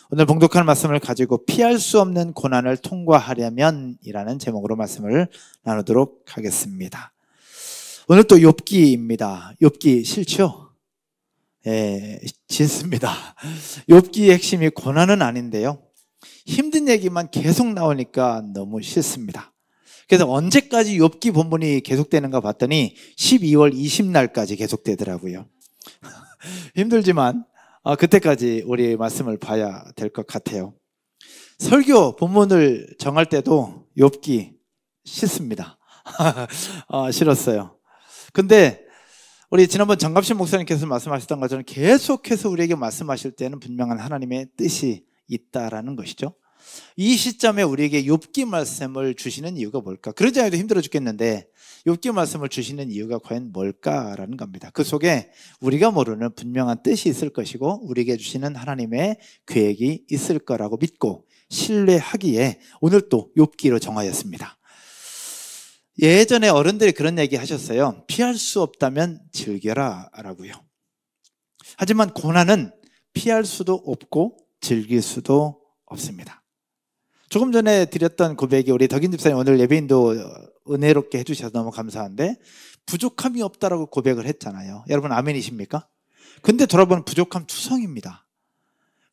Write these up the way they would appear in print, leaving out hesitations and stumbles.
오늘 봉독할 말씀을 가지고 피할 수 없는 고난을 통과하려면 이라는 제목으로 말씀을 나누도록 하겠습니다. 오늘 또 욥기입니다. 욥기 싫죠? 예, 싫습니다. 욥기의 핵심이 고난은 아닌데요, 힘든 얘기만 계속 나오니까 너무 싫습니다. 그래서 언제까지 욥기 본문이 계속되는가 봤더니 12월 20날까지 계속되더라고요. 힘들지만 그때까지 우리 말씀을 봐야 될 것 같아요. 설교 본문을 정할 때도 욥기 싫습니다. 싫었어요. 근데 우리 지난번 정갑신 목사님께서 말씀하셨던 것처럼 계속해서 우리에게 말씀하실 때는 분명한 하나님의 뜻이 있다라는 것이죠. 이 시점에 우리에게 욥기 말씀을 주시는 이유가 뭘까? 그러지 않아도 힘들어 죽겠는데 욥기 말씀을 주시는 이유가 과연 뭘까라는 겁니다. 그 속에 우리가 모르는 분명한 뜻이 있을 것이고 우리에게 주시는 하나님의 계획이 있을 거라고 믿고 신뢰하기에 오늘 또 욥기로 정하였습니다. 예전에 어른들이 그런 얘기 하셨어요. 피할 수 없다면 즐겨라 라고요. 하지만 고난은 피할 수도 없고 즐길 수도 없습니다. 조금 전에 드렸던 고백이 우리 덕인 집사님 오늘 예배인도 은혜롭게 해주셔서 너무 감사한데, 부족함이 없다라고 고백을 했잖아요. 여러분 아멘이십니까? 근데 돌아보면 부족함 투성입니다.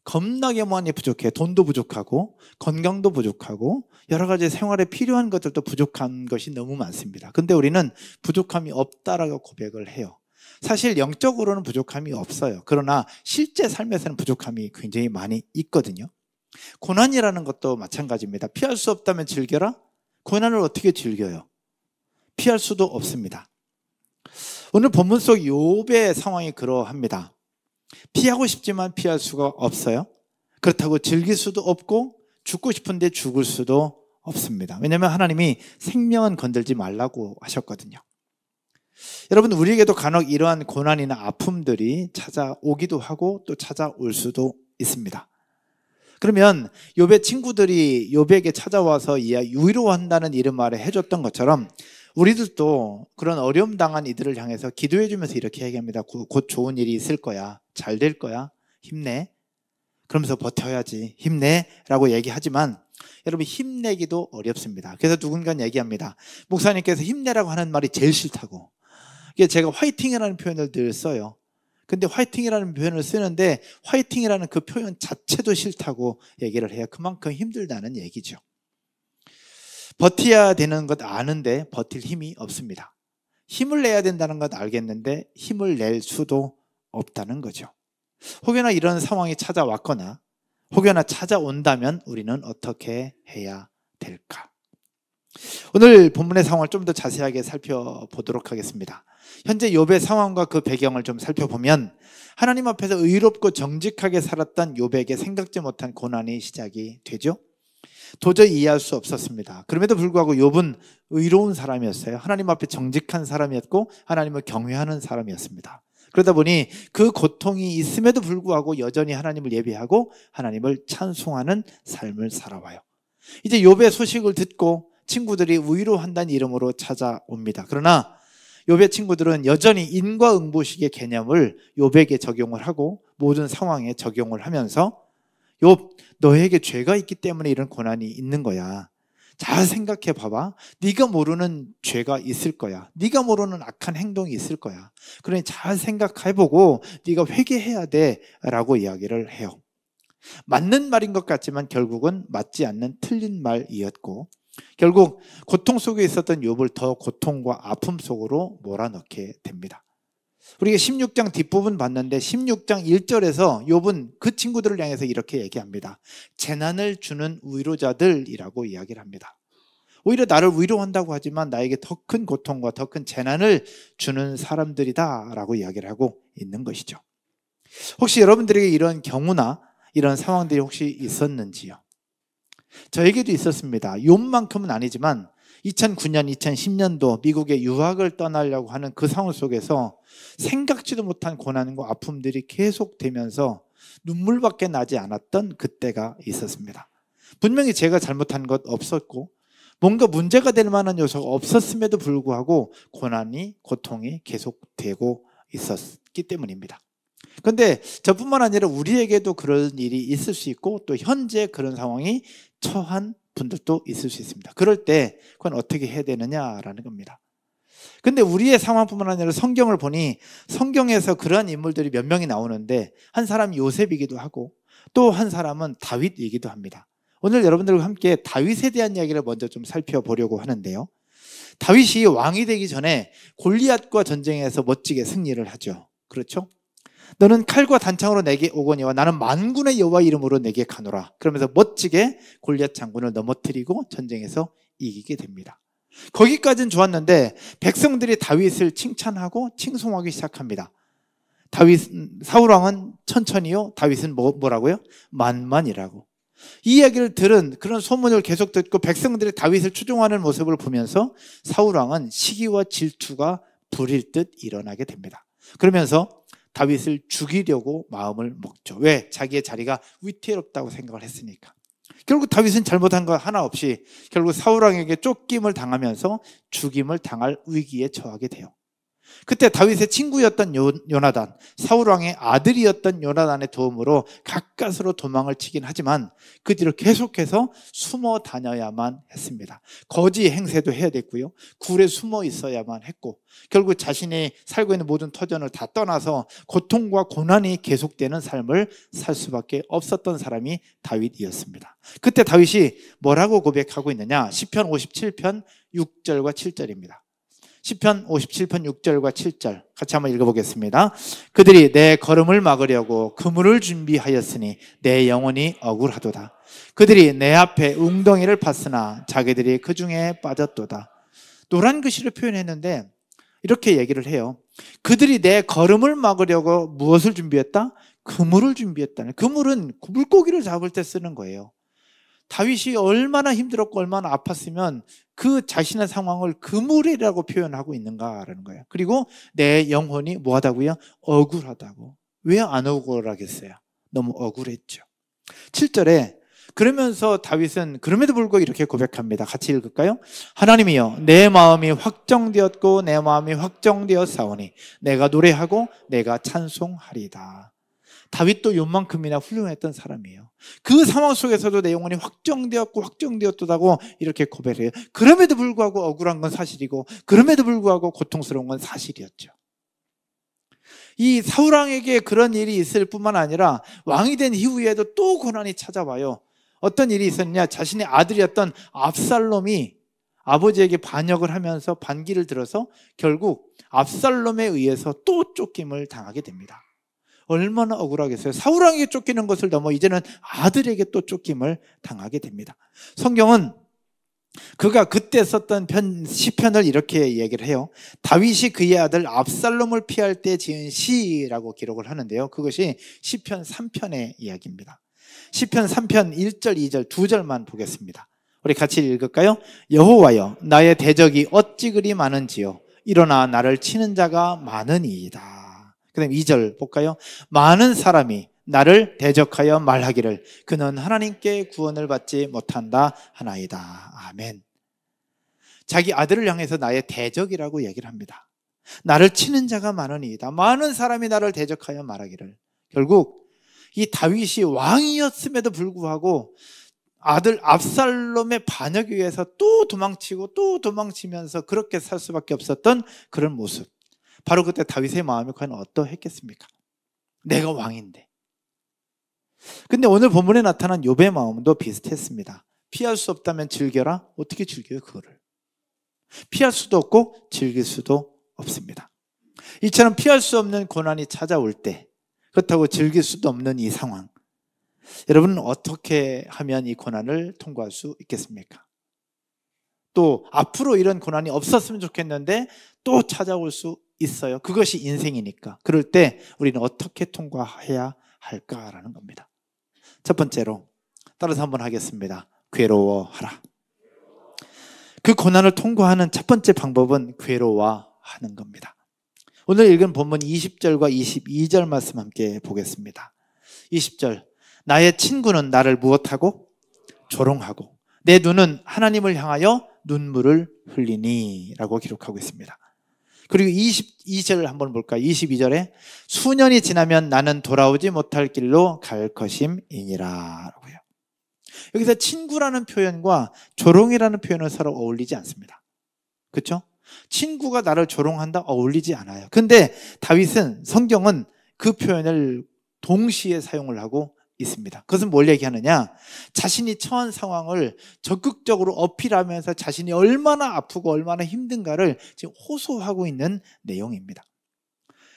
겁나게 많이 부족해. 돈도 부족하고 건강도 부족하고 여러 가지 생활에 필요한 것들도 부족한 것이 너무 많습니다. 근데 우리는 부족함이 없다라고 고백을 해요. 사실 영적으로는 부족함이 없어요. 그러나 실제 삶에서는 부족함이 굉장히 많이 있거든요. 고난이라는 것도 마찬가지입니다. 피할 수 없다면 즐겨라? 고난을 어떻게 즐겨요? 피할 수도 없습니다. 오늘 본문 속 욥의 상황이 그러합니다. 피하고 싶지만 피할 수가 없어요. 그렇다고 즐길 수도 없고 죽고 싶은데 죽을 수도 없습니다. 왜냐하면 하나님이 생명은 건들지 말라고 하셨거든요. 여러분, 우리에게도 간혹 이러한 고난이나 아픔들이 찾아오기도 하고 또 찾아올 수도 있습니다. 그러면 욥의 친구들이 욥에게 찾아와서 위로한다는 이름 아래 해줬던 것처럼 우리들도 그런 어려움 당한 이들을 향해서 기도해 주면서 이렇게 얘기합니다. 곧 좋은 일이 있을 거야. 잘 될 거야. 힘내. 그러면서 버텨야지. 힘내 라고 얘기하지만 여러분, 힘내기도 어렵습니다. 그래서 누군가 얘기합니다. 목사님께서 힘내라고 하는 말이 제일 싫다고. 이게 제가 화이팅이라는 표현을 늘 써요. 근데 화이팅이라는 표현을 쓰는데 화이팅이라는 그 표현 자체도 싫다고 얘기를 해요. 그만큼 힘들다는 얘기죠. 버텨야 되는 것 아는데 버틸 힘이 없습니다. 힘을 내야 된다는 것 알겠는데 힘을 낼 수도 없다는 거죠. 혹여나 이런 상황이 찾아왔거나 혹여나 찾아온다면 우리는 어떻게 해야 될까? 오늘 본문의 상황을 좀 더 자세하게 살펴보도록 하겠습니다. 현재 욥의 상황과 그 배경을 좀 살펴보면 하나님 앞에서 의롭고 정직하게 살았던 욥에게 생각지 못한 고난이 시작이 되죠. 도저히 이해할 수 없었습니다. 그럼에도 불구하고 욥은 의로운 사람이었어요. 하나님 앞에 정직한 사람이었고 하나님을 경외하는 사람이었습니다. 그러다 보니 그 고통이 있음에도 불구하고 여전히 하나님을 예배하고 하나님을 찬송하는 삶을 살아와요. 이제 욥의 소식을 듣고 친구들이 위로한다는 이름으로 찾아옵니다. 그러나 욥의 친구들은 여전히 인과응보식의 개념을 욥에게 적용을 하고 모든 상황에 적용을 하면서 욥, 너에게 죄가 있기 때문에 이런 고난이 있는 거야. 잘 생각해 봐봐. 네가 모르는 죄가 있을 거야. 네가 모르는 악한 행동이 있을 거야. 그러니 잘 생각해보고 네가 회개해야 돼 라고 이야기를 해요. 맞는 말인 것 같지만 결국은 맞지 않는 틀린 말이었고 결국 고통 속에 있었던 욥을 더 고통과 아픔 속으로 몰아넣게 됩니다. 우리가 16장 뒷부분 봤는데 16장 1절에서 욥은 그 친구들을 향해서 이렇게 얘기합니다. 재난을 주는 위로자들이라고 이야기를 합니다. 오히려 나를 위로한다고 하지만 나에게 더 큰 고통과 더 큰 재난을 주는 사람들이다 라고 이야기를 하고 있는 것이죠. 혹시 여러분들에게 이런 경우나 이런 상황들이 혹시 있었는지요? 저에게도 있었습니다. 욥만큼은 아니지만 2009년, 2010년도 미국에 유학을 떠나려고 하는 그 상황 속에서 생각지도 못한 고난과 아픔들이 계속되면서 눈물밖에 나지 않았던 그때가 있었습니다. 분명히 제가 잘못한 것 없었고 뭔가 문제가 될 만한 요소가 없었음에도 불구하고 고난이, 고통이 계속되고 있었기 때문입니다. 그런데 저뿐만 아니라 우리에게도 그런 일이 있을 수 있고 또 현재 그런 상황이 처한 분들도 있을 수 있습니다. 그럴 때 그건 어떻게 해야 되느냐라는 겁니다. 근데 우리의 상황뿐만 아니라 성경을 보니 성경에서 그러한 인물들이 몇 명이 나오는데 한 사람이 요셉이기도 하고 또 한 사람은 다윗이기도 합니다. 오늘 여러분들과 함께 다윗에 대한 이야기를 먼저 좀 살펴보려고 하는데요. 다윗이 왕이 되기 전에 골리앗과 전쟁에서 멋지게 승리를 하죠. 그렇죠? 너는 칼과 단창으로 내게 오거니와 나는 만군의 여호와 이름으로 내게 가노라. 그러면서 멋지게 골리앗 장군을 넘어뜨리고 전쟁에서 이기게 됩니다. 거기까지는 좋았는데 백성들이 다윗을 칭찬하고 칭송하기 시작합니다. 사울왕은 천천히요, 다윗은 뭐라고요? 만만이라고. 이 이야기를 들은 그런 소문을 계속 듣고 백성들이 다윗을 추종하는 모습을 보면서 사울왕은 시기와 질투가 불일 듯 일어나게 됩니다. 그러면서 다윗을 죽이려고 마음을 먹죠. 왜? 자기의 자리가 위태롭다고 생각을 했으니까. 결국 다윗은 잘못한 거 하나 없이 결국 사울왕에게 쫓김을 당하면서 죽임을 당할 위기에 처하게 돼요. 그때 다윗의 친구였던 요나단, 사울왕의 아들이었던 요나단의 도움으로 가까스로 도망을 치긴 하지만 그 뒤로 계속해서 숨어 다녀야만 했습니다. 거지 행세도 해야 됐고요, 굴에 숨어 있어야만 했고 결국 자신이 살고 있는 모든 터전을 다 떠나서 고통과 고난이 계속되는 삶을 살 수밖에 없었던 사람이 다윗이었습니다. 그때 다윗이 뭐라고 고백하고 있느냐? 시편 57편 6절과 7절입니다. 시편 57편 6절과 7절 같이 한번 읽어보겠습니다. 그들이 내 걸음을 막으려고 그물을 준비하였으니 내 영혼이 억울하도다. 그들이 내 앞에 웅덩이를 팠으나 자기들이 그 중에 빠졌도다. 노란 글씨를 표현했는데 이렇게 얘기를 해요. 그들이 내 걸음을 막으려고 무엇을 준비했다? 그물을 준비했다. 그물은 물고기를 잡을 때 쓰는 거예요. 다윗이 얼마나 힘들었고 얼마나 아팠으면 그 자신의 상황을 그물이라고 표현하고 있는가라는 거예요. 그리고 내 영혼이 뭐하다고요? 억울하다고. 왜 안 억울하겠어요? 너무 억울했죠. 7절에 그러면서 다윗은 그럼에도 불구하고 이렇게 고백합니다. 같이 읽을까요? 하나님이여, 내 마음이 확정되었고 내 마음이 확정되었사오니 내가 노래하고 내가 찬송하리다. 다윗도 요만큼이나 훌륭했던 사람이에요. 그 상황 속에서도 내 영혼이 확정되었다고 이렇게 고백해요. 그럼에도 불구하고 억울한 건 사실이고 그럼에도 불구하고 고통스러운 건 사실이었죠. 이 사울왕에게 그런 일이 있을 뿐만 아니라 왕이 된 이후에도 또 고난이 찾아와요. 어떤 일이 있었냐? 자신의 아들이었던 압살롬이 아버지에게 반역을 하면서 반기를 들어서 결국 압살롬에 의해서 또 쫓김을 당하게 됩니다. 얼마나 억울하겠어요. 사울왕에게 쫓기는 것을 넘어 이제는 아들에게 또 쫓김을 당하게 됩니다. 성경은 그가 그때 썼던 시편을 이렇게 얘기를 해요. 다윗이 그의 아들 압살롬을 피할 때 지은 시라고 기록을 하는데요, 그것이 시편 3편의 이야기입니다. 시편 3편 1절 2절 두 절만 보겠습니다. 우리 같이 읽을까요? 여호와여, 나의 대적이 어찌 그리 많은지요. 일어나 나를 치는 자가 많으니이다. 그 다음 2절 볼까요? 많은 사람이 나를 대적하여 말하기를 그는 하나님께 구원을 받지 못한다 하나이다. 아멘. 자기 아들을 향해서 나의 대적이라고 얘기를 합니다. 나를 치는 자가 많으니이다. 많은 사람이 나를 대적하여 말하기를. 결국 이 다윗이 왕이었음에도 불구하고 아들 압살롬의 반역에 의해서 또 도망치고 또 도망치면서 그렇게 살 수밖에 없었던 그런 모습. 바로 그때 다윗의 마음이 과연 어떠했겠습니까? 내가 왕인데. 근데 오늘 본문에 나타난 욥의 마음도 비슷했습니다. 피할 수 없다면 즐겨라. 어떻게 즐겨요, 그거를? 피할 수도 없고 즐길 수도 없습니다. 이처럼 피할 수 없는 고난이 찾아올 때, 그렇다고 즐길 수도 없는 이 상황, 여러분은 어떻게 하면 이 고난을 통과할 수 있겠습니까? 또 앞으로 이런 고난이 없었으면 좋겠는데 또 찾아올 수 있어요. 그것이 인생이니까. 그럴 때 우리는 어떻게 통과해야 할까라는 겁니다. 첫 번째로 따라서 한번 하겠습니다. 괴로워하라. 그 고난을 통과하는 첫 번째 방법은 괴로워하는 겁니다. 오늘 읽은 본문 20절과 22절 말씀 함께 보겠습니다. 20절, 나의 친구는 나를 무엇하고? 조롱하고 내 눈은 하나님을 향하여 눈물을 흘리니 라고 기록하고 있습니다. 그리고 22절 한번 볼까요? 22절에 수년이 지나면 나는 돌아오지 못할 길로 갈 것임이니라 라고요. 여기서 친구라는 표현과 조롱이라는 표현은 서로 어울리지 않습니다. 그렇죠? 친구가 나를 조롱한다? 어울리지 않아요. 근데 다윗은, 성경은 그 표현을 동시에 사용을 하고 있습니다. 그것은 뭘 얘기하느냐? 자신이 처한 상황을 적극적으로 어필하면서 자신이 얼마나 아프고 얼마나 힘든가를 지금 호소하고 있는 내용입니다.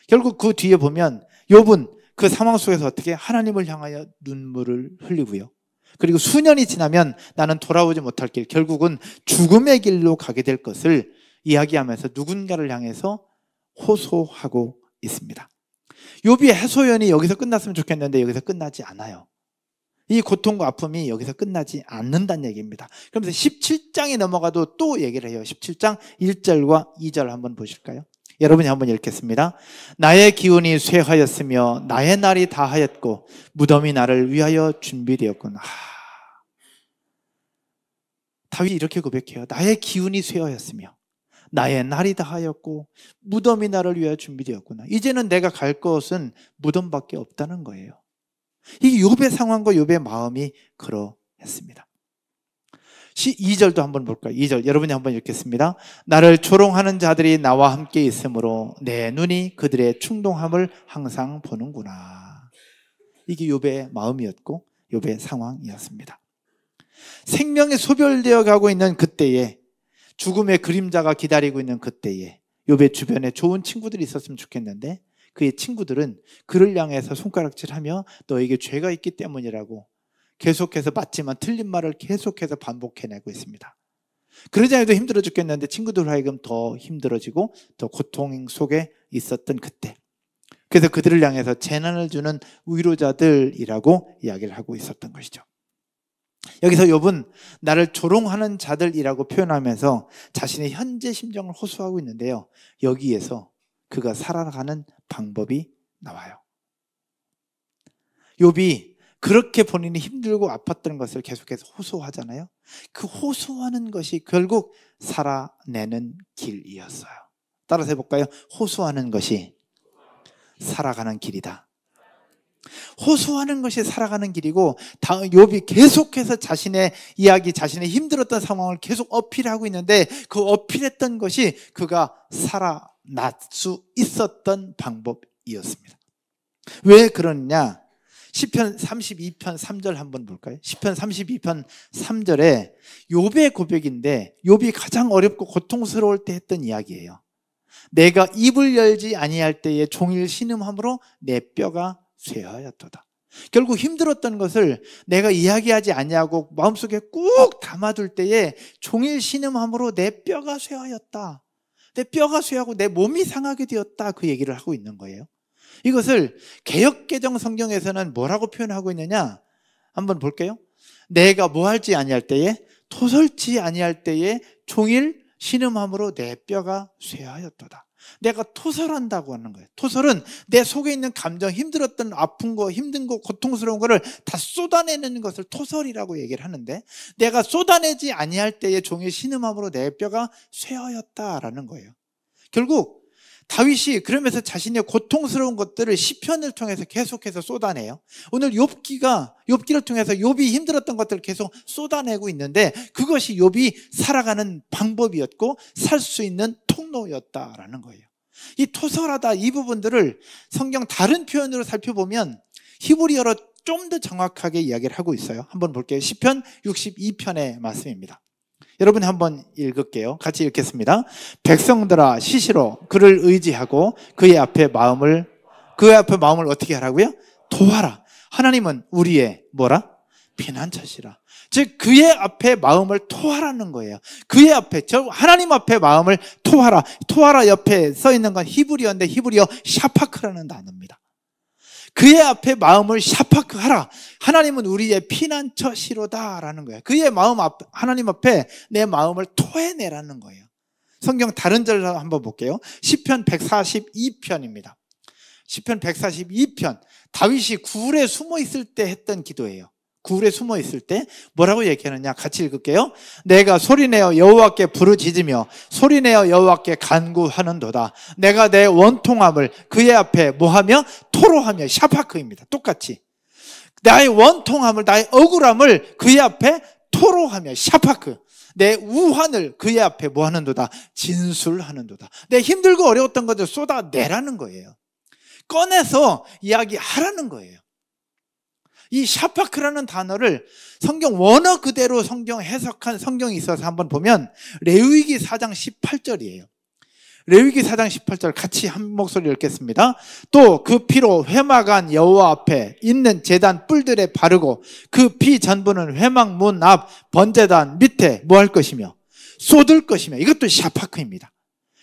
결국 그 뒤에 보면 욥은 그 상황 속에서 어떻게 하나님을 향하여 눈물을 흘리고요. 그리고 수년이 지나면 나는 돌아오지 못할 길, 결국은 죽음의 길로 가게 될 것을 이야기하면서 누군가를 향해서 호소하고 있습니다. 욥의 해소연이 여기서 끝났으면 좋겠는데 여기서 끝나지 않아요. 이 고통과 아픔이 여기서 끝나지 않는다는 얘기입니다. 그러면서 17장에 넘어가도 또 얘기를 해요. 17장 1절과 2절 한번 보실까요? 여러분이 한번 읽겠습니다. 나의 기운이 쇠하였으며 나의 날이 다하였고 무덤이 나를 위하여 준비되었구나. 다윗이 이렇게 고백해요. 나의 기운이 쇠하였으며 나의 날이 다하였고 무덤이 나를 위하여 준비되었구나. 이제는 내가 갈 곳은 무덤밖에 없다는 거예요. 이 욥의 상황과 욥의 마음이 그러했습니다. 2절도 한번 볼까요? 2절 여러분이 한번 읽겠습니다. 나를 조롱하는 자들이 나와 함께 있으므로 내 눈이 그들의 충동함을 항상 보는구나. 이게 욥의 마음이었고 욥의 상황이었습니다. 생명이 소멸되어 가고 있는 그때에, 죽음의 그림자가 기다리고 있는 그때에 욥의 주변에 좋은 친구들이 있었으면 좋겠는데 그의 친구들은 그를 향해서 손가락질하며 너에게 죄가 있기 때문이라고 계속해서 맞지만 틀린 말을 계속해서 반복해내고 있습니다. 그러자 해도 힘들어 죽겠는데 친구들 하여금 더 힘들어지고 더 고통 속에 있었던 그때, 그래서 그들을 향해서 재난을 주는 위로자들이라고 이야기를 하고 있었던 것이죠. 여기서 욥은 나를 조롱하는 자들이라고 표현하면서 자신의 현재 심정을 호소하고 있는데요, 여기에서 그가 살아가는 방법이 나와요. 욥이 그렇게 본인이 힘들고 아팠던 것을 계속해서 호소하잖아요. 그 호소하는 것이 결국 살아내는 길이었어요. 따라서 해볼까요? 호소하는 것이 살아가는 길이다. 호소하는 것이 살아가는 길이고, 욥이 계속해서 자신의 이야기, 자신의 힘들었던 상황을 계속 어필하고 있는데 그 어필했던 것이 그가 살아날 수 있었던 방법이었습니다. 왜 그러냐? 시편 32편 3절 한번 볼까요? 시편 32편 3절에 욥의 고백인데 욥이 가장 어렵고 고통스러울 때 했던 이야기예요. 내가 입을 열지 아니할 때에 종일 신음함으로 내 뼈가 쇠하였도다. 결국 힘들었던 것을 내가 이야기하지 아니하고 마음속에 꾹 담아둘 때에 종일 신음함으로 내 뼈가 쇠하였다. 내 뼈가 쇠하고 내 몸이 상하게 되었다. 그 얘기를 하고 있는 거예요. 이것을 개역개정 성경에서는 뭐라고 표현하고 있느냐? 한번 볼게요. 내가 뭐 할지 아니할 때에, 토설지 아니할 때에 종일 신음함으로 내 뼈가 쇠하였도다. 내가 토설한다고 하는 거예요. 토설은 내 속에 있는 감정, 힘들었던 아픈 거, 힘든 거, 고통스러운 거를 다 쏟아내는 것을 토설이라고 얘기를 하는데, 내가 쏟아내지 아니할 때에 종일 신음함으로 내 뼈가 쇠하였다라는 거예요. 결국 다윗이 그러면서 자신의 고통스러운 것들을 시편을 통해서 계속해서 쏟아내요. 오늘 욥기를 통해서 욥이 힘들었던 것들을 계속 쏟아내고 있는데 그것이 욥이 살아가는 방법이었고 살 수 있는 통로였다라는 거예요. 이 토설하다, 이 부분들을 성경 다른 표현으로 살펴보면 히브리어로 좀 더 정확하게 이야기를 하고 있어요. 한번 볼게요. 시편 62편의 말씀입니다. 여러분 한번 읽을게요. 같이 읽겠습니다. 백성들아 시시로 그를 의지하고 그의 앞에 마음을 어떻게 하라고요? 토하라. 하나님은 우리의 뭐라? 피난처시라. 즉 그의 앞에 마음을 토하라는 거예요. 그의 앞에, 하나님 앞에 마음을 토하라. 토하라 옆에 써 있는 건 히브리어인데 히브리어 샤파크라는 단어입니다. 그의 앞에 마음을 샤파크하라. 하나님은 우리의 피난처시로다라는 거예요. 그의 마음 앞, 하나님 앞에 내 마음을 토해내라는 거예요. 성경 다른 절 한번 볼게요. 시편 142편입니다. 시편 142편. 다윗이 굴에 숨어 있을 때 했던 기도예요. 굴에 숨어 있을 때 뭐라고 얘기하느냐? 같이 읽을게요. 내가 소리내어 여호와께 부르짖으며 소리내어 여호와께 간구하는도다. 내가 내 원통함을 그의 앞에 뭐하며? 토로하며. 샤파크입니다. 똑같이 나의 원통함을, 나의 억울함을 그의 앞에 토로하며. 샤파크. 내 우환을 그의 앞에 뭐하는도다? 진술하는도다. 내 힘들고 어려웠던 것을 쏟아내라는 거예요. 꺼내서 이야기하라는 거예요. 이 샤파크라는 단어를 성경 원어 그대로 성경 해석한 성경이 있어서 한번 보면 레위기 4장 18절이에요. 레위기 4장 18절 같이 한 목소리 읽겠습니다. 또 그 피로 회막안 여호와 앞에 있는 제단 뿔들에 바르고 그 피 전부는 회막 문 앞 번제단 밑에 뭐 할 것이며 쏟을 것이며. 이것도 샤파크입니다.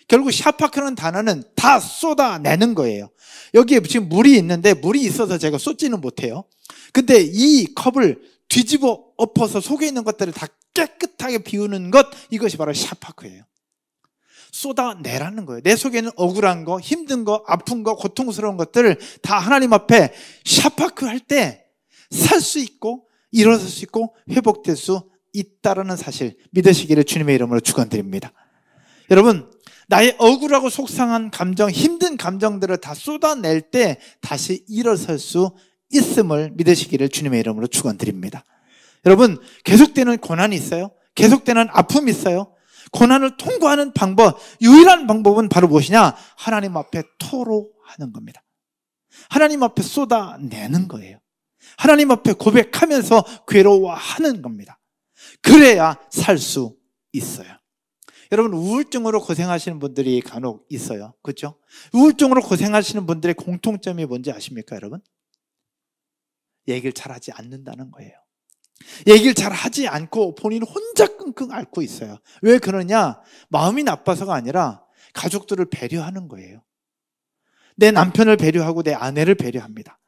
결국 샤파크라는 단어는 다 쏟아내는 거예요. 여기에 지금 물이 있는데 물이 있어서 제가 쏟지는 못해요. 근데 이 컵을 뒤집어 엎어서 속에 있는 것들을 다 깨끗하게 비우는 것, 이것이 바로 샤파크예요. 쏟아내라는 거예요. 내 속에는 억울한 거, 힘든 거, 아픈 거, 고통스러운 것들을 다 하나님 앞에 샤파크 할 때 살 수 있고 일어설 수 있고 회복될 수 있다는 사실 믿으시기를 주님의 이름으로 축원드립니다. 여러분, 나의 억울하고 속상한 감정, 힘든 감정들을 다 쏟아낼 때 다시 일어설 수 있음을 믿으시기를 주님의 이름으로 축원드립니다. 여러분, 계속되는 고난이 있어요. 계속되는 아픔이 있어요. 고난을 통과하는 방법, 유일한 방법은 바로 무엇이냐? 하나님 앞에 토로하는 겁니다. 하나님 앞에 쏟아내는 거예요. 하나님 앞에 고백하면서 괴로워하는 겁니다. 그래야 살 수 있어요. 여러분, 우울증으로 고생하시는 분들이 간혹 있어요. 그렇죠? 우울증으로 고생하시는 분들의 공통점이 뭔지 아십니까, 여러분? 얘기를 잘 하지 않는다는 거예요. 얘기를 잘 하지 않고 본인 혼자 끙끙 앓고 있어요. 왜 그러냐? 마음이 나빠서가 아니라 가족들을 배려하는 거예요. 내 남편을 배려하고 내 아내를 배려합니다.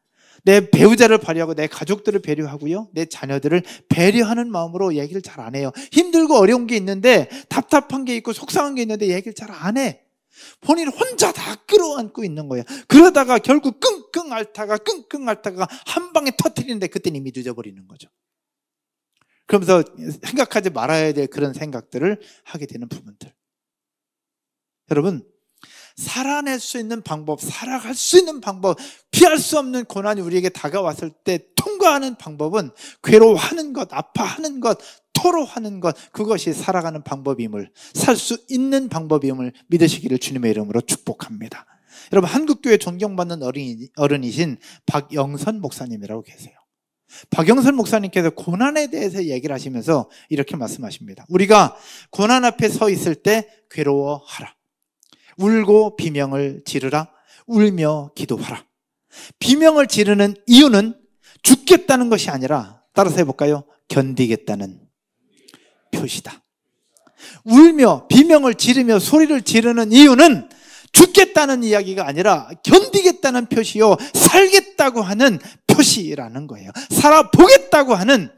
내 배우자를 배려하고 내 가족들을 배려하고요, 내 자녀들을 배려하는 마음으로 얘기를 잘 안 해요. 힘들고 어려운 게 있는데, 답답한 게 있고 속상한 게 있는데 얘기를 잘 안 해. 본인 혼자 다 끌어안고 있는 거예요. 그러다가 결국 끙끙 앓다가 한 방에 터뜨리는데 그때는 이미 늦어버리는 거죠. 그러면서 생각하지 말아야 될 그런 생각들을 하게 되는 부분들. 여러분, 살아낼 수 있는 방법, 살아갈 수 있는 방법, 피할 수 없는 고난이 우리에게 다가왔을 때 통과하는 방법은 괴로워하는 것, 아파하는 것, 토로하는 것, 그것이 살아가는 방법임을, 살 수 있는 방법임을 믿으시기를 주님의 이름으로 축복합니다. 여러분, 한국교회 존경받는 어른이신 박영선 목사님이라고 계세요. 박영선 목사님께서 고난에 대해서 얘기를 하시면서 이렇게 말씀하십니다. 우리가 고난 앞에 서 있을 때 괴로워하라. 울고 비명을 지르라. 울며 기도하라. 비명을 지르는 이유는 죽겠다는 것이 아니라, 따라서 해볼까요? 견디겠다는 표시다. 울며 비명을 지르며 소리를 지르는 이유는 죽겠다는 이야기가 아니라 견디겠다는 표시요, 살겠다고 하는 표시라는 거예요. 살아보겠다고 하는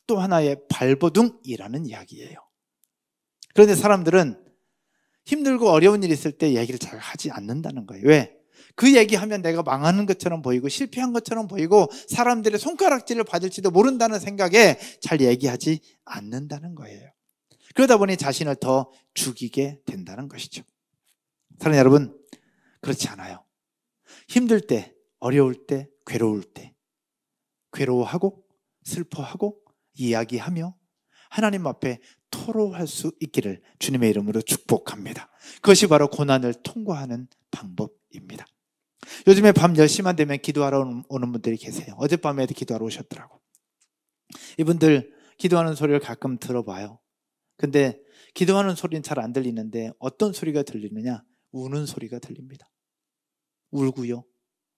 또 하나의 발버둥이라는 이야기예요. 그런데 사람들은 힘들고 어려운 일이 있을 때 얘기를 잘 하지 않는다는 거예요. 왜? 그 얘기하면 내가 망하는 것처럼 보이고 실패한 것처럼 보이고 사람들의 손가락질을 받을지도 모른다는 생각에 잘 얘기하지 않는다는 거예요. 그러다 보니 자신을 더 죽이게 된다는 것이죠. 사랑하는 여러분, 그렇지 않아요. 힘들 때, 어려울 때, 괴로울 때 괴로워하고 슬퍼하고 이야기하며 하나님 앞에 토로할 수 있기를 주님의 이름으로 축복합니다. 그것이 바로 고난을 통과하는 방법입니다. 요즘에 밤 10시만 되면 기도하러 오는 분들이 계세요. 어젯밤에도 기도하러 오셨더라고. 이분들 기도하는 소리를 가끔 들어봐요. 근데 기도하는 소리는 잘 안 들리는데 어떤 소리가 들리느냐? 우는 소리가 들립니다. 울고요.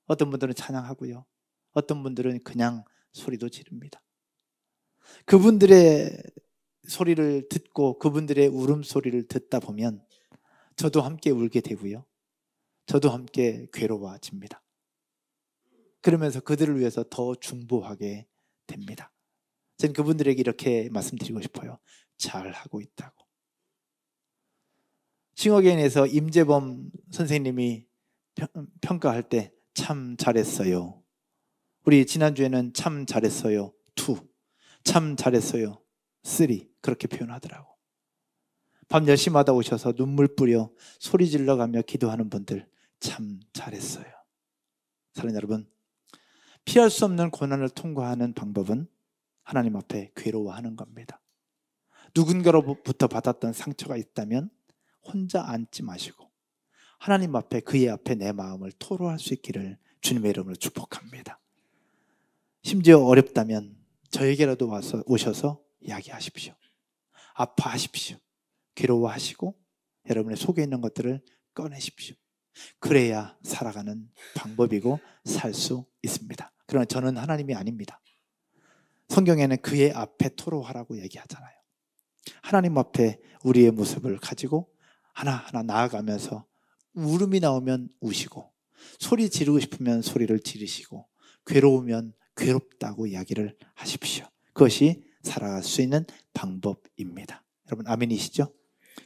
어떤 분들은 찬양하고요. 어떤 분들은 그냥 소리도 지릅니다. 그분들의 소리를 듣고 그분들의 울음소리를 듣다 보면 저도 함께 울게 되고요. 저도 함께 괴로워집니다. 그러면서 그들을 위해서 더 중보하게 됩니다. 저는 그분들에게 이렇게 말씀드리고 싶어요. 잘하고 있다고. 싱어게인에서 임재범 선생님이 평가할 때 참 잘했어요. 우리 지난주에는 참 잘했어요 2. 참 잘했어요. 3 그렇게 표현하더라고. 밤 10시마다 오셔서 눈물 뿌려 소리 질러가며 기도하는 분들 참 잘했어요. 사랑하는 여러분, 피할 수 없는 고난을 통과하는 방법은 하나님 앞에 괴로워하는 겁니다. 누군가로부터 받았던 상처가 있다면 혼자 안지 마시고 하나님 앞에, 그의 앞에 내 마음을 토로할 수 있기를 주님의 이름으로 축복합니다. 심지어 어렵다면 저에게라도 오셔서 이야기하십시오. 아파하십시오. 괴로워하시고 여러분의 속에 있는 것들을 꺼내십시오. 그래야 살아가는 방법이고 살 수 있습니다. 그러나 저는 하나님이 아닙니다. 성경에는 그의 앞에 토로하라고 얘기하잖아요. 하나님 앞에 우리의 모습을 가지고 하나하나 나아가면서 울음이 나오면 우시고 소리 지르고 싶으면 소리를 지르시고 괴로우면 괴롭다고 이야기를 하십시오. 그것이 살아갈 수 있는 방법입니다. 여러분 아멘이시죠?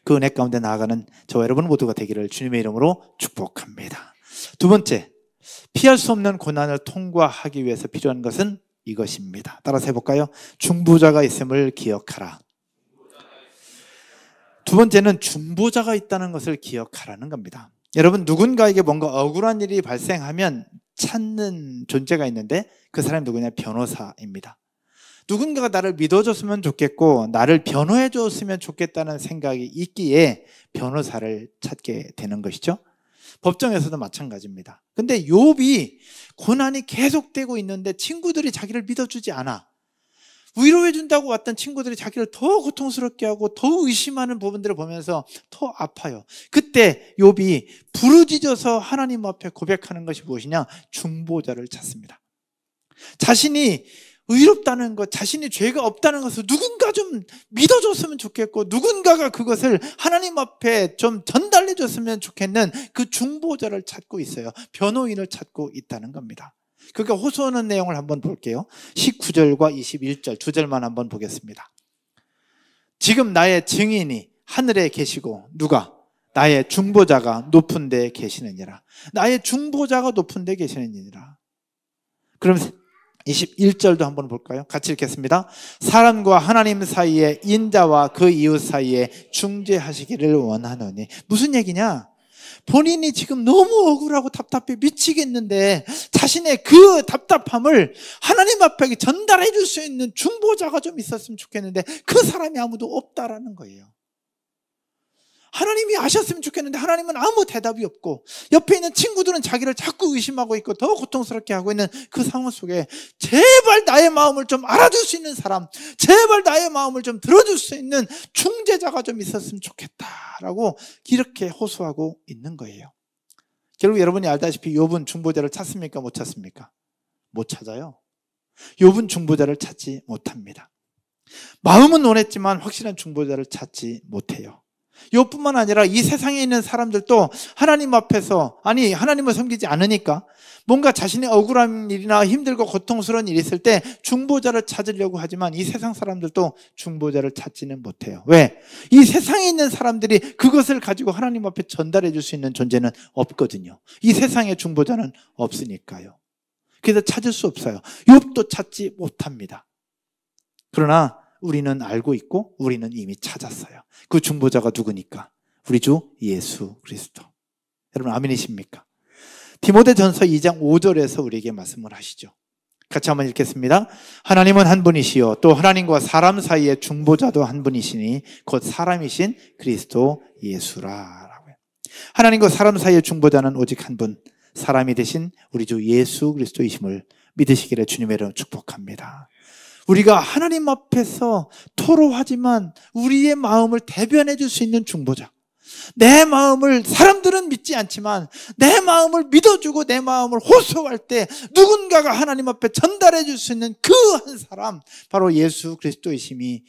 그 은혜 가운데 나아가는 저와 여러분 모두가 되기를 주님의 이름으로 축복합니다. 두 번째, 피할 수 없는 고난을 통과하기 위해서 필요한 것은 이것입니다. 따라서 해볼까요? 중보자가 있음을 기억하라. 두 번째는 중보자가 있다는 것을 기억하라는 겁니다. 여러분, 누군가에게 뭔가 억울한 일이 발생하면 찾는 존재가 있는데 그 사람이 누구냐? 변호사입니다. 누군가가 나를 믿어줬으면 좋겠고 나를 변호해 줬으면 좋겠다는 생각이 있기에 변호사를 찾게 되는 것이죠. 법정에서도 마찬가지입니다. 근데 욥이 고난이 계속되고 있는데 친구들이 자기를 믿어주지 않아. 위로해 준다고 왔던 친구들이 자기를 더 고통스럽게 하고 더 의심하는 부분들을 보면서 더 아파요. 그때 욥이 부르짖어서 하나님 앞에 고백하는 것이 무엇이냐? 중보자를 찾습니다. 자신이 의롭다는 것, 자신이 죄가 없다는 것을 누군가 좀 믿어줬으면 좋겠고 누군가가 그것을 하나님 앞에 좀 전달해 줬으면 좋겠는 그 중보자를 찾고 있어요. 변호인을 찾고 있다는 겁니다. 그러니까 호소하는 내용을 한번 볼게요. 19절과 21절 두 절만 한번 보겠습니다. 지금 나의 증인이 하늘에 계시고 누가? 나의 중보자가 높은 데 계시느니라. 나의 중보자가 높은 데 계시느니라. 그럼 21절도 한번 볼까요? 같이 읽겠습니다. 사람과 하나님 사이에 인자와 그 이웃 사이에 중재하시기를 원하노니. 무슨 얘기냐? 본인이 지금 너무 억울하고 답답해 미치겠는데 자신의 그 답답함을 하나님 앞에 전달해 줄 수 있는 중보자가 좀 있었으면 좋겠는데 그 사람이 아무도 없다라는 거예요. 하나님이 아셨으면 좋겠는데 하나님은 아무 대답이 없고 옆에 있는 친구들은 자기를 자꾸 의심하고 있고 더 고통스럽게 하고 있는 그 상황 속에 제발 나의 마음을 좀 알아줄 수 있는 사람, 제발 나의 마음을 좀 들어줄 수 있는 중재자가 좀 있었으면 좋겠다라고 이렇게 호소하고 있는 거예요. 결국 여러분이 알다시피 욥은 중보자를 찾습니까? 못 찾습니까? 못 찾아요. 욥은 중보자를 찾지 못합니다. 마음은 원했지만 확실한 중보자를 찾지 못해요. 욥뿐만 아니라 이 세상에 있는 사람들도 하나님 앞에서 하나님을 섬기지 않으니까 뭔가 자신의 억울한 일이나 힘들고 고통스러운 일이 있을 때 중보자를 찾으려고 하지만 이 세상 사람들도 중보자를 찾지는 못해요. 왜? 이 세상에 있는 사람들이 그것을 가지고 하나님 앞에 전달해 줄 수 있는 존재는 없거든요. 이 세상에 중보자는 없으니까요. 그래서 찾을 수 없어요. 욥도 찾지 못합니다. 그러나 우리는 알고 있고 우리는 이미 찾았어요. 그 중보자가 누구니까? 우리 주 예수 그리스도. 여러분 아멘이십니까? 디모데전서 2장 5절에서 우리에게 말씀을 하시죠. 같이 한번 읽겠습니다. 하나님은 한 분이시요 또 하나님과 사람 사이의 중보자도 한 분이시니 곧 사람이신 그리스도 예수라라고요. 하나님과 사람 사이의 중보자는 오직 한 분, 사람이 되신 우리 주 예수 그리스도이심을 믿으시기를 주님의 이름으로 축복합니다. 우리가 하나님 앞에서 토로하지만 우리의 마음을 대변해 줄 수 있는 중보자, 내 마음을 사람들은 믿지 않지만 내 마음을 믿어주고 내 마음을 호소할 때 누군가가 하나님 앞에 전달해 줄 수 있는 그 한 사람, 바로 예수 그리스도이심이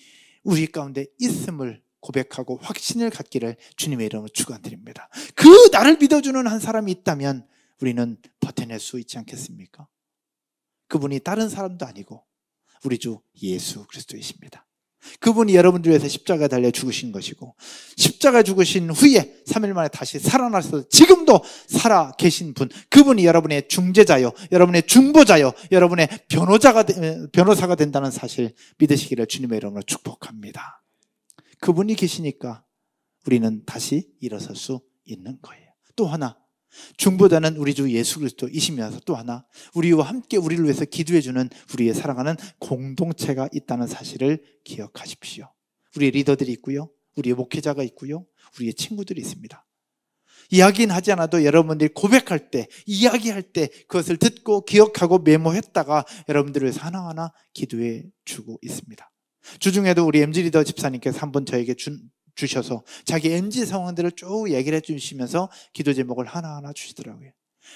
우리 가운데 있음을 고백하고 확신을 갖기를 주님의 이름으로 축원드립니다. 그 나를 믿어주는 한 사람이 있다면 우리는 버텨낼 수 있지 않겠습니까? 그분이 다른 사람도 아니고 우리 주 예수 그리스도이십니다. 그분이 여러분들 위해서 십자가에 달려 죽으신 것이고, 십자가에 죽으신 후에 3일 만에 다시 살아나서 지금도 살아 계신 분, 그분이 여러분의 중재자요, 여러분의 중보자요, 여러분의 변호사가 된다는 사실 믿으시기를 주님의 이름으로 축복합니다. 그분이 계시니까 우리는 다시 일어설 수 있는 거예요. 또 하나, 중보자는 우리 주 예수 그리스도이시면서 또 하나, 우리와 함께 우리를 위해서 기도해주는 우리의 사랑하는 공동체가 있다는 사실을 기억하십시오. 우리의 리더들이 있고요, 우리의 목회자가 있고요, 우리의 친구들이 있습니다. 이야기는 하지 않아도 여러분들이 고백할 때, 이야기할 때 그것을 듣고 기억하고 메모했다가 여러분들을 위해서 하나하나 기도해 주고 있습니다. 주중에도 우리 MG 리더 집사님께서 한번 저에게 주셔서 자기 MG 상황들을 쭉 얘기를 해주시면서 기도 제목을 하나하나 주시더라고요.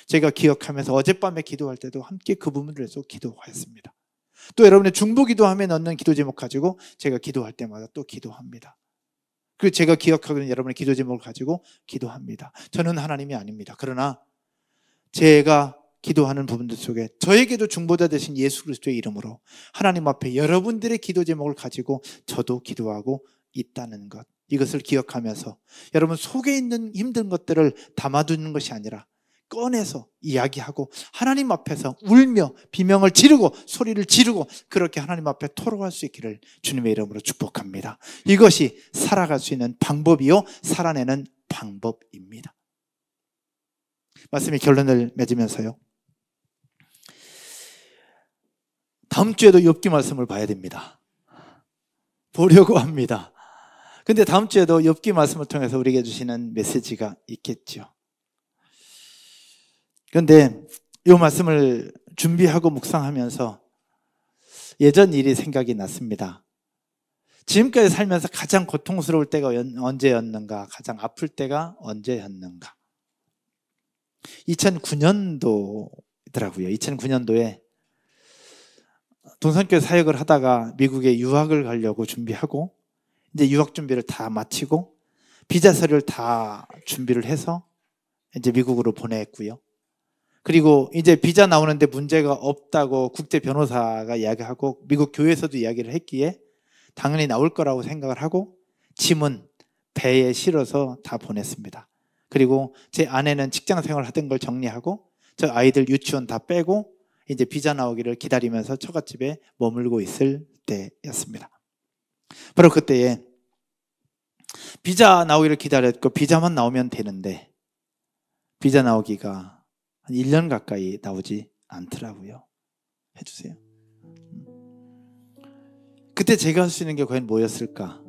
제가 기억하면서 어젯밤에 기도할 때도 함께 그 부분을 해서 기도하였습니다. 또 여러분의 중보 기도함에 넣는 기도 제목 가지고 제가 기도할 때마다 또 기도합니다. 그리고 제가 기억하고 있는 여러분의 기도 제목을 가지고 기도합니다. 저는 하나님이 아닙니다. 그러나 제가 기도하는 부분들 속에 저에게도 중보자 되신 예수 그리스도의 이름으로 하나님 앞에 여러분들의 기도 제목을 가지고 저도 기도하고 있다는 것, 이것을 기억하면서 여러분 속에 있는 힘든 것들을 담아두는 것이 아니라 꺼내서 이야기하고 하나님 앞에서 울며 비명을 지르고 소리를 지르고 그렇게 하나님 앞에 토로할 수 있기를 주님의 이름으로 축복합니다. 이것이 살아갈 수 있는 방법이요, 살아내는 방법입니다. 말씀의 결론을 맺으면서요, 다음 주에도 욥기 말씀을 봐야 됩니다. 보려고 합니다. 근데 다음 주에도 욥기 말씀을 통해서 우리에게 주시는 메시지가 있겠죠. 그런데 이 말씀을 준비하고 묵상하면서 예전 일이 생각이 났습니다. 지금까지 살면서 가장 고통스러울 때가 언제였는가, 가장 아플 때가 언제였는가. 2009년도더라고요. 2009년도에 동산교회 사역을 하다가 미국에 유학을 가려고 준비하고 이제 유학 준비를 다 마치고 비자 서류를 다 준비를 해서 이제 미국으로 보냈고요. 그리고 이제 비자 나오는데 문제가 없다고 국제 변호사가 이야기하고 미국 교회에서도 이야기를 했기에 당연히 나올 거라고 생각을 하고 짐은 배에 실어서 다 보냈습니다. 그리고 제 아내는 직장 생활을 하던 걸 정리하고 저 아이들 유치원 다 빼고 이제 비자 나오기를 기다리면서 처갓집에 머물고 있을 때였습니다. 바로 그때에 비자 나오기를 기다렸고 비자만 나오면 되는데 비자 나오기가 한 1년 가까이 나오지 않더라고요. 해주세요. 그때 제가 할 수 있는 게 과연 뭐였을까?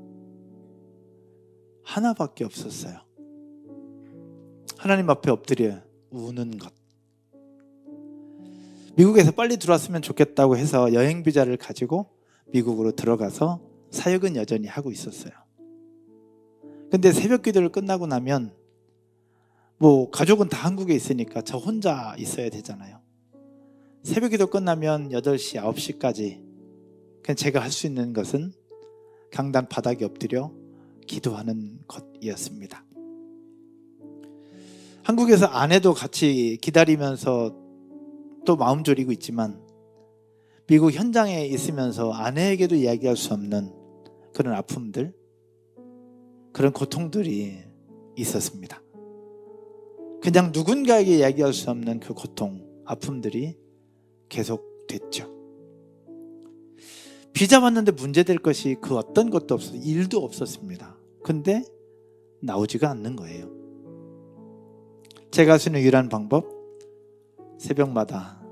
하나밖에 없었어요. 하나님 앞에 엎드려 우는 것. 미국에서 빨리 들어왔으면 좋겠다고 해서 여행 비자를 가지고 미국으로 들어가서 사역은 여전히 하고 있었어요. 근데 새벽 기도를 끝나고 나면 뭐 가족은 다 한국에 있으니까 저 혼자 있어야 되잖아요. 새벽 기도 끝나면 8시, 9시까지 그냥 제가 할 수 있는 것은 강단 바닥에 엎드려 기도하는 것이었습니다. 한국에서 아내도 같이 기다리면서 또 마음 졸이고 있지만 미국 현장에 있으면서 아내에게도 이야기할 수 없는 그런 아픔들, 그런 고통들이 있었습니다. 그냥 누군가에게 이야기할 수 없는 그 고통, 아픔들이 계속됐죠. 비자 받는데 문제될 것이 그 어떤 것도 없었어요. 일도 없었습니다. 근데 나오지가 않는 거예요. 제가 할 수 있는 유일한 방법, 새벽마다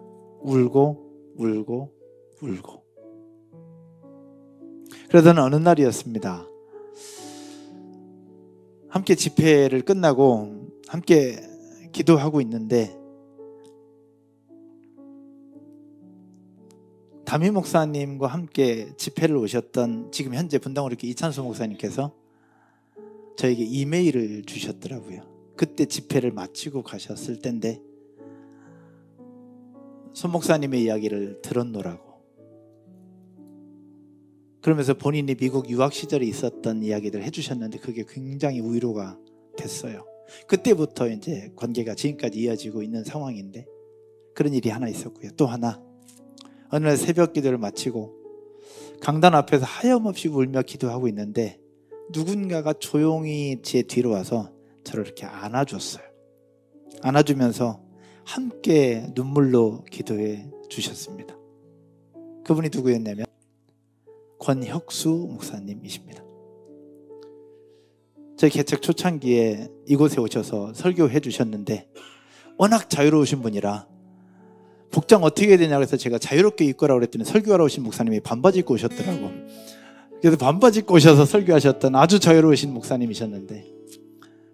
울고 울고 울고. 그러던 어느 날이었습니다. 함께 집회를 끝나고 함께 기도하고 있는데 담임 목사님과 함께 집회를 오셨던 지금 현재 분당우리교회 이찬수 목사님께서 저에게 이메일을 주셨더라고요. 그때 집회를 마치고 가셨을 때인데 손 목사님의 이야기를 들었노라고. 그러면서 본인이 미국 유학 시절에 있었던 이야기들 해주셨는데 그게 굉장히 위로가 됐어요. 그때부터 이제 관계가 지금까지 이어지고 있는 상황인데 그런 일이 하나 있었고요. 또 하나, 어느 날 새벽 기도를 마치고 강단 앞에서 하염없이 울며 기도하고 있는데 누군가가 조용히 제 뒤로 와서 저를 이렇게 안아줬어요. 안아주면서 함께 눈물로 기도해 주셨습니다. 그분이 누구였냐면 권혁수 목사님이십니다. 저희 개척 초창기에 이곳에 오셔서 설교해 주셨는데 워낙 자유로우신 분이라 복장 어떻게 해야 되냐고 해서 제가 자유롭게 입고 오라고 그랬더니 설교하러 오신 목사님이 반바지 입고 오셨더라고. 그래서 반바지 입고 오셔서 설교하셨던 아주 자유로우신 목사님이셨는데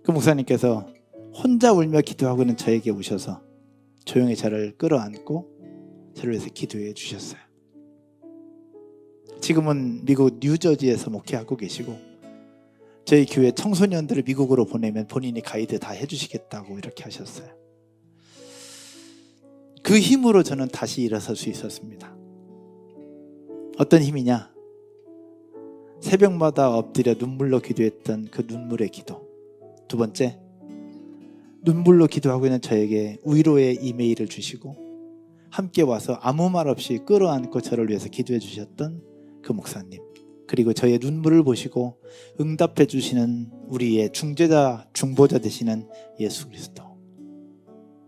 그 목사님께서 혼자 울며 기도하고 있는 저에게 오셔서 조용히 저를 끌어안고 저를 위해서 기도해 주셨어요. 지금은 미국 뉴저지에서 목회하고 계시고 저희 교회 청소년들을 미국으로 보내면 본인이 가이드 다 해주시겠다고 이렇게 하셨어요. 그 힘으로 저는 다시 일어설 수 있었습니다. 어떤 힘이냐? 새벽마다 엎드려 눈물로 기도했던 그 눈물의 기도. 두 번째, 눈물로 기도하고 있는 저에게 위로의 이메일을 주시고 함께 와서 아무 말 없이 끌어안고 저를 위해서 기도해 주셨던 그 목사님, 그리고 저의 눈물을 보시고 응답해 주시는 우리의 중재자, 중보자 되시는 예수 그리스도.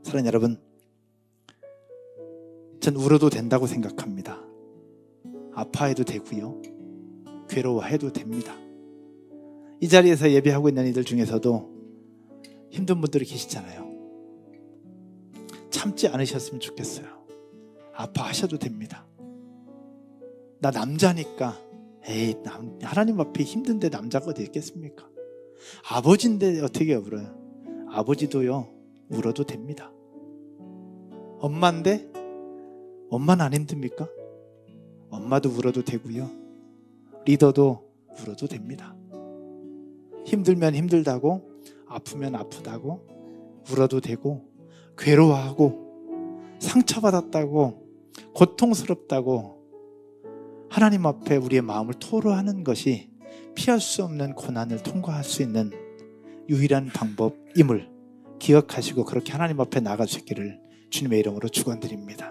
사랑하는 여러분, 전 울어도 된다고 생각합니다. 아파해도 되고요, 괴로워해도 됩니다. 이 자리에서 예배하고 있는 이들 중에서도 힘든 분들이 계시잖아요. 참지 않으셨으면 좋겠어요. 아파하셔도 됩니다. 나 남자니까, 에이, 하나님 앞에 힘든데 남자가 어디 있겠습니까? 아버지인데 어떻게 울어요? 아버지도요, 울어도 됩니다. 엄마인데 엄마는 안 힘듭니까? 엄마도 울어도 되고요, 리더도 울어도 됩니다. 힘들면 힘들다고, 아프면 아프다고 울어도 되고, 괴로워하고 상처받았다고 고통스럽다고 하나님 앞에 우리의 마음을 토로하는 것이 피할 수 없는 고난을 통과할 수 있는 유일한 방법임을 기억하시고 그렇게 하나님 앞에 나아갈 수 있기를 주님의 이름으로 축원드립니다.